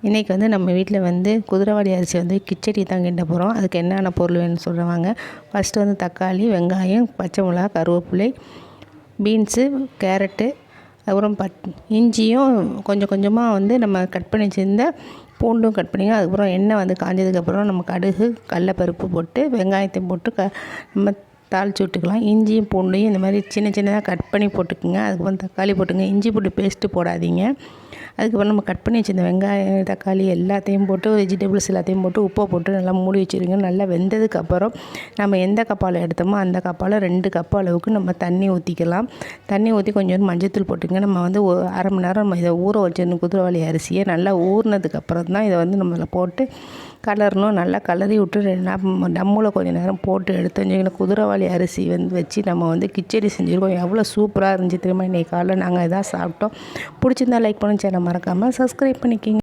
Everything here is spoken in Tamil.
இன்றைக்கி வந்து நம்ம வீட்டில் வந்து குதிரைவாலி அரிசி வந்து கிச்சடி தான் கிண்ட போகிறோம். அதுக்கு என்னென்ன பொருள் வேணும்னு சொல்லுவாங்க. ஃபஸ்ட்டு வந்து தக்காளி, வெங்காயம், பச்சை மிளகா, கருவேப்பிலை, பீன்ஸு, கேரட்டு, அப்புறம் இஞ்சியும் கொஞ்சம் கொஞ்சமாக வந்து நம்ம கட் பண்ணி வச்சுருந்த பூண்டும் கட் பண்ணிங்க. அதுக்கப்புறம் எண்ணெய் வந்து காஞ்சதுக்கப்புறம் நம்ம கடுகு, கடலப்பருப்பு போட்டு வெங்காயத்தையும் போட்டு நம்ம தாளித்து விட்டுக்கலாம். இஞ்சியும் பூண்டையும் இந்த மாதிரி சின்ன சின்னதாக கட் பண்ணி போட்டுக்குங்க. அதுக்கப்புறம் தக்காளி போட்டுங்க. இஞ்சி பூண்டு பேஸ்ட்டு போடாதீங்க. அதுக்கப்புறம் நம்ம கட் பண்ணி வச்சுருந்த வெங்காயம், தக்காளி எல்லாத்தையும் போட்டு வெஜிடபிள்ஸ் எல்லாத்தையும் போட்டு உப்பை போட்டு நல்லா மூடி வச்சுருங்க. நல்லா வெந்ததுக்கப்புறம் நம்ம எந்த கப்பால் எடுத்தோமோ அந்த கப்பால் 2 கப் அளவுக்கு நம்ம தண்ணி ஊற்றிக்கலாம். தண்ணி ஊற்றி கொஞ்சம் மஞ்சத்தூள் போட்டுங்க. நம்ம வந்து அரை மணி நேரம் நம்ம இதை ஊற வச்சிடணும். குதிரைவாலி அரிசியை நல்லா ஊறினதுக்கப்புறம் தான் இதை வந்து நம்மளை போட்டு கலரணும். நல்லா கலரி விட்டு டம்மில் கொஞ்சம் நேரம் போட்டு எடுத்து வச்சுக்கணும். குதிரைவாலி அரிசி வந்து வச்சு நம்ம வந்து கிச்சடி செஞ்சுருக்கோம். எவ்வளோ சூப்பராக இருந்துச்சு தெரியுமா? இன்றைக்கி காலையில் நாங்கள் இதான் சாப்பிட்டோம். பிடிச்சிருந்தா லைக் பண்ணி சேனல் மறக்காமல் சப்ஸ்கிரைப் பண்ணிக்கிங்க.